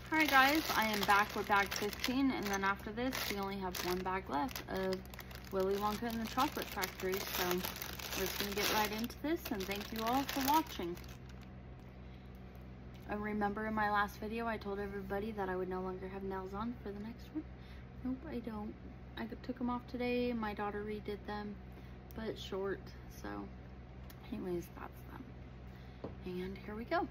Alright guys, I am back with bag 15, and then after this we only have one bag left of Willy Wonka and the Chocolate Factory, so we're just going to get right into this, and thank you all for watching. I remember in my last video I told everybody that I would no longer have nails on for the next one. Nope, I don't. I took them off today, my daughter redid them, but short, so anyways, that's them. And here we go.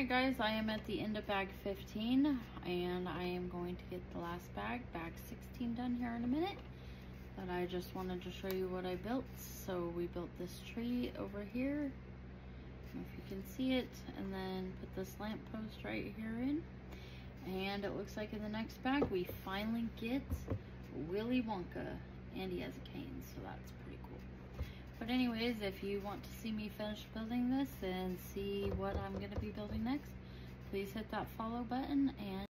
Guys, I am at the end of bag 15, and I am going to get the last bag 16, done here in a minute. But I just wanted to show you what I built. So we built this tree over here, I don't know if you can see it, and then put this lamp post right here in. And it looks like in the next bag we finally get Willy Wonka, and he has a cane, so that's pretty cool. But anyways, if you want to see me finish building this and see what I'm going to be building next, please hit that follow button and